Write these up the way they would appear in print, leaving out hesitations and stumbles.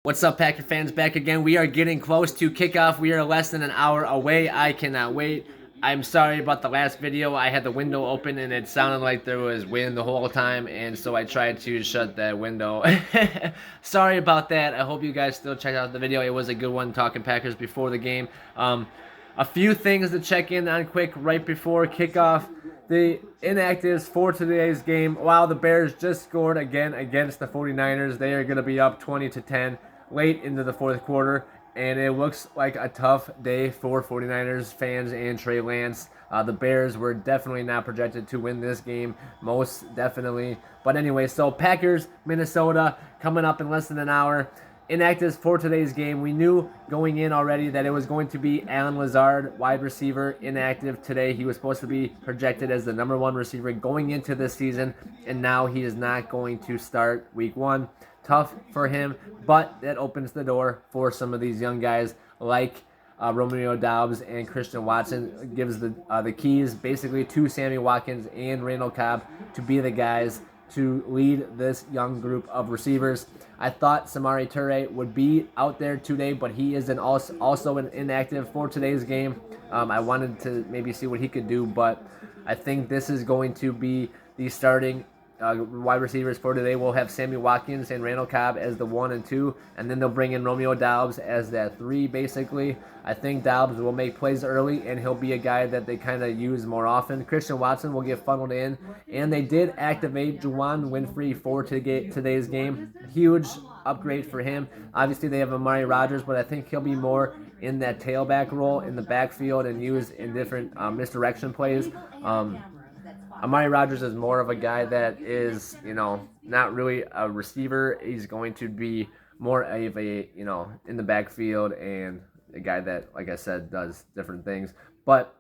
What's up, Packer fans? Back again. We are getting close to kickoff. We are less than an hour away. I cannot wait. I'm sorry about the last video. I had the window open and it sounded like there was wind the whole time, and so I tried to shut that window. Sorry about that. I hope you guys still checked out the video. It was a good one talking Packers before the game. A few things to check in on quick right before kickoff. The inactives for today's game. While the Bears just scored again against the 49ers, they are going to be up 20-10 late into the fourth quarter, and it looks like a tough day for 49ers fans and Trey Lance. The Bears were definitely not projected to win this game, most definitely. But anyway, so Packers, Minnesota, coming up in less than an hour. Inactives for today's game. We knew going in already that it was going to be Allen Lazard, wide receiver, inactive today. He was supposed to be projected as the #1 receiver going into this season, and now he is not going to start week 1. Tough for him, but that opens the door for some of these young guys like Romeo Doubs and Christian Watson. Gives the keys basically to Sammy Watkins and Randall Cobb to be the guys to lead this young group of receivers. I thought Samori Toure would be out there today, but he is also an inactive for today's game. I wanted to maybe see what he could do, but I think this is going to be the starting wide receivers for today. We'll have Sammy Watkins and Randall Cobb as the 1 and 2, and then they'll bring in Romeo Doubs as that 3, basically. I think Doubs will make plays early, and he'll be a guy that they kind of use more often. Christian Watson will get funneled in, and they did activate Juwan Winfrey for today's game. Huge upgrade for him. Obviously, they have Amari Rodgers, but I think he'll be more in that tailback role in the backfield and used in different misdirection plays. Amari Rodgers is more of a guy that is, not really a receiver. He's going to be more of a, in the backfield, and a guy that, like I said, does different things. But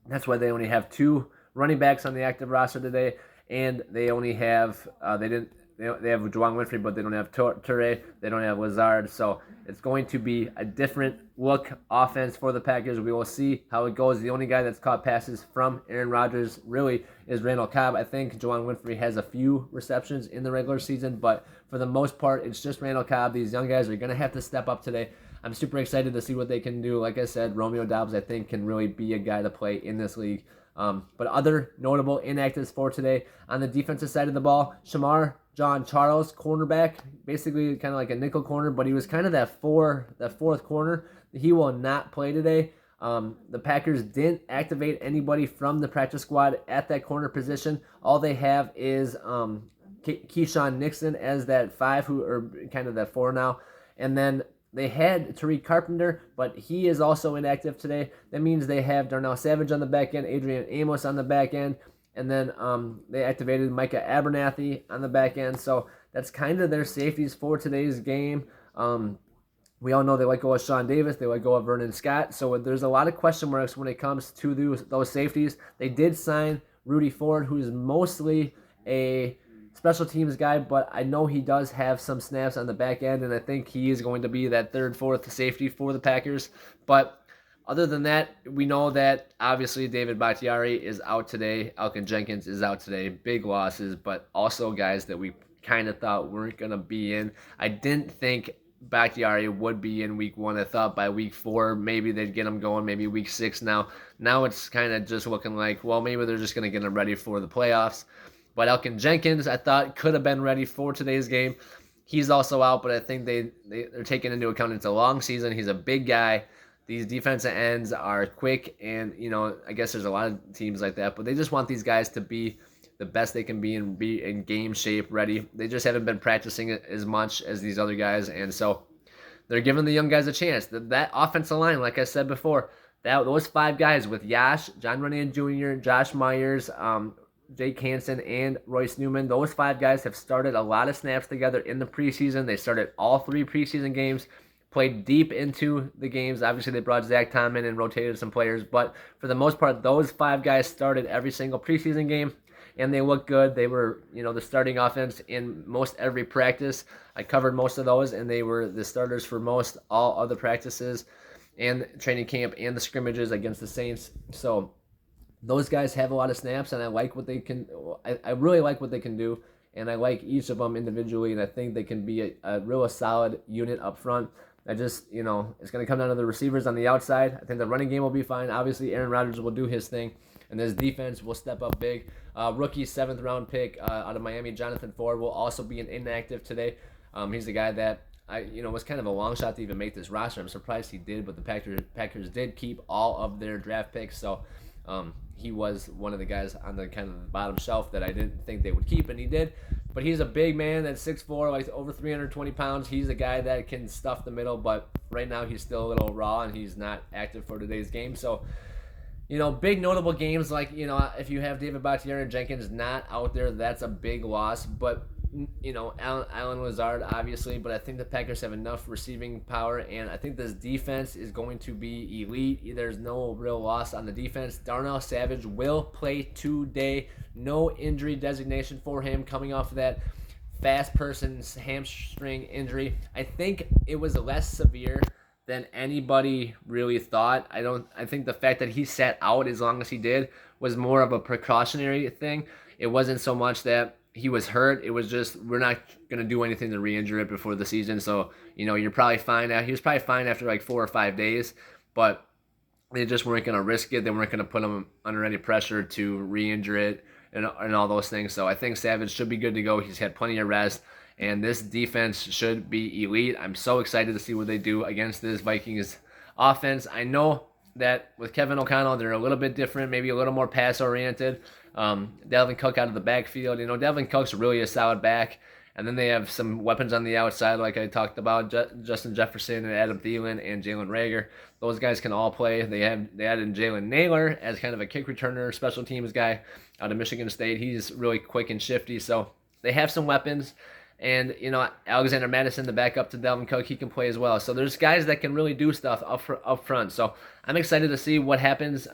that's why they only have 2 running backs on the active roster today, and they only have they have Juwan Winfrey, but they don't have Toure. They don't have Lazard. So it's going to be a different look offense for the Packers. We will see how it goes. The only guy that's caught passes from Aaron Rodgers really is Randall Cobb. I think Juwan Winfrey has a few receptions in the regular season, but for the most part, it's just Randall Cobb. These young guys are going to have to step up today. I'm super excited to see what they can do. Like I said, Romeo Doubs, I think, can really be a guy to play in this league. But other notable inactives for today on the defensive side of the ball, Shamar John Charles, cornerback, basically kind of like a nickel corner, but he was kind of that fourth corner. He will not play today. The Packers didn't activate anybody from the practice squad at that corner position. All they have is Keyshawn Nixon as that 5, who are kind of that 4 now, and then they had Tariq Carpenter, but he is also inactive today. That means they have Darnell Savage on the back end, Adrian Amos on the back end, and then they activated Micah Abernathy on the back end. So that's kind of their safeties for today's game. We all know they let go of Sean Davis. They let go of Vernon Scott. So there's a lot of question marks when it comes to those safeties. They did sign Rudy Ford, who's mostly a special teams guy, but I know he does have some snaps on the back end, and I think he is going to be that 3rd, 4th safety for the Packers. But other than that, we know that obviously David Bakhtiari is out today. Elgton Jenkins is out today. Big losses, but also guys that we kind of thought weren't going to be in. I didn't think Bakhtiari would be in week 1. I thought by week 4 maybe they'd get him going, maybe week 6 now. Now it's kind of just looking like, well, maybe they're just going to get him ready for the playoffs. But Elgton Jenkins, I thought, could have been ready for today's game. He's also out, but I think they're taking into account it's a long season. He's a big guy. These defensive ends are quick, and, I guess there's a lot of teams like that, but they just want these guys to be the best they can be and be in game shape, ready. They just haven't been practicing it as much as these other guys, and so they're giving the young guys a chance. That offensive line, like I said before, those 5 guys with Yash, John Runyan Jr., Josh Myers, Jake Hansen, and Royce Newman. Those 5 guys have started a lot of snaps together in the preseason. They started all 3 preseason games, played deep into the games. Obviously, they brought Zach Tom in and rotated some players, but for the most part, those 5 guys started every single preseason game, and they looked good. They were, the starting offense in most every practice. I covered most of those, and they were the starters for most all other practices and training camp and the scrimmages against the Saints. So those guys have a lot of snaps, and I like what they can. I really like what they can do. and I like each of them individually, and I think they can be a real solid unit up front. I just, it's going to come down to the receivers on the outside. I think the running game will be fine. Obviously, Aaron Rodgers will do his thing, and this defense will step up big. Rookie 7th-round pick out of Miami, Jonathan Ford, will also be an inactive today. He's the guy that was kind of a long shot to even make this roster. I'm surprised he did, but the Packers did keep all of their draft picks, so he was one of the guys on the kind of the bottom shelf that I didn't think they would keep, and he did. But he's a big man that's 6'4", like over 320 pounds. He's a guy that can stuff the middle, but right now he's still a little raw, and he's not active for today's game. So, big notable games like, if you have David Bakhtiari and Jenkins not out there, that's a big loss. But Allen Lazard, obviously, but I think the Packers have enough receiving power, and I think this defense is going to be elite. There's no real loss on the defense. Darnell Savage will play today. No injury designation for him coming off of that fast person's hamstring injury. I think it was less severe than anybody really thought. I think the fact that he sat out as long as he did was more of a precautionary thing. It wasn't so much that he was hurt. It was just, we're not going to do anything to re-injure it before the season. So, you're probably fine. He was probably fine after like 4 or 5 days, but they just weren't going to risk it. They weren't going to put him under any pressure to re-injure it and all those things. So I think Savage should be good to go. He's had plenty of rest, and this defense should be elite. I'm so excited to see what they do against this Vikings offense. I know that with Kevin O'Connell, they're a little bit different, maybe a little more pass-oriented. Dalvin Cook out of the backfield. Dalvin Cook's really a solid back. And then they have some weapons on the outside, like I talked about, Justin Jefferson and Adam Thielen and Jalen Reagor. Those guys can all play. They added Jalen Naylor as kind of a kick returner, special teams guy out of Michigan State. He's really quick and shifty. So they have some weapons. And, Alexander Madison, the backup to Dalvin Cook, he can play as well. So there's guys that can really do stuff up front. So I'm excited to see what happens.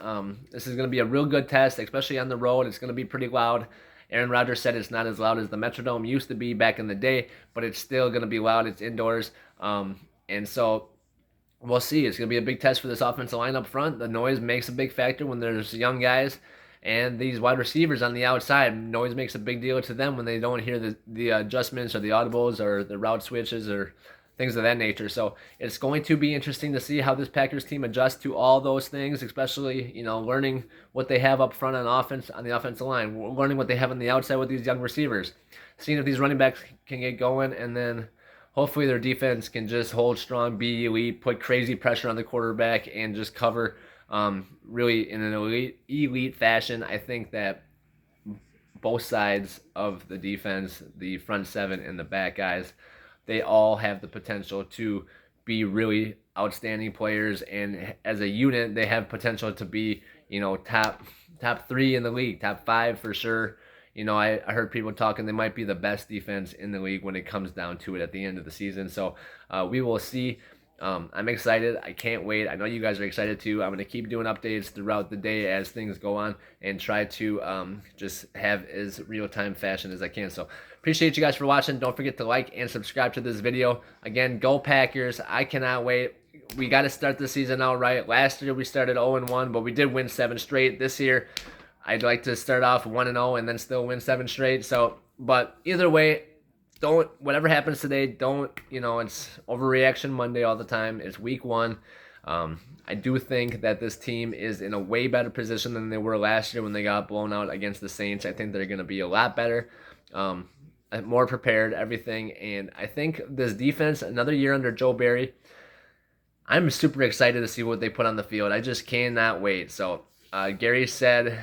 This is going to be a real good test, especially on the road. It's going to be pretty loud. Aaron Rodgers said it's not as loud as the Metrodome used to be back in the day, but it's still going to be loud. It's indoors. And so we'll see. It's going to be a big test for this offensive line up front. The noise makes a big factor when there's young guys. And these wide receivers on the outside, noise makes a big deal to them when they don't hear the adjustments or the audibles or the route switches or things of that nature. So it's going to be interesting to see how this Packers team adjusts to all those things, especially, learning what they have up front on offense, on the offensive line, learning what they have on the outside with these young receivers, seeing if these running backs can get going, and then hopefully their defense can just hold strong, be elite, put crazy pressure on the quarterback, and just cover really in an elite fashion. I think that both sides of the defense, the front seven and the back guys, they all have the potential to be really outstanding players, and as a unit, they have potential to be, top 3 in the league, top 5 for sure. I heard people talking they might be the best defense in the league when it comes down to it at the end of the season. So we will see. I'm excited. I can't wait. I know you guys are excited too. I'm going to keep doing updates throughout the day as things go on and try to just have as real-time fashion as I can. So appreciate you guys for watching. Don't forget to like and subscribe to this video. Again, go Packers. I cannot wait. We got to start the season out right. Last year we started 0-1, but we did win 7 straight. This year I'd like to start off 1-0 and then still win 7 straight. So, but either way, whatever happens today, it's overreaction Monday all the time. It's week 1. I do think that this team is in a way better position than they were last year when they got blown out against the Saints. I think they're going to be a lot better, more prepared, everything. And I think this defense, another year under Joe Barry, I'm super excited to see what they put on the field. I just cannot wait. So Gary said,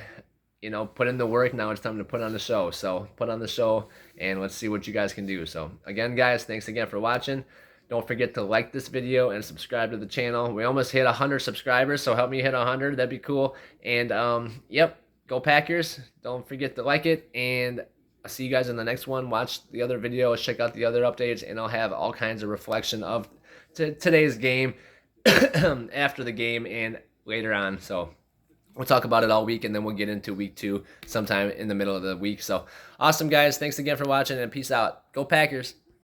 put in the work. Now it's time to put on the show. So put on the show, and let's see what you guys can do. So again, guys, thanks again for watching. Don't forget to like this video and subscribe to the channel. We almost hit 100 subscribers, so help me hit 100. That'd be cool. And yep, go Packers. Don't forget to like it, and I'll see you guys in the next one. Watch the other videos, check out the other updates, and I'll have all kinds of reflection of today's game after the game and later on. So we'll talk about it all week, and then we'll get into week 2 sometime in the middle of the week. So awesome, guys. Thanks again for watching, and peace out. Go Packers.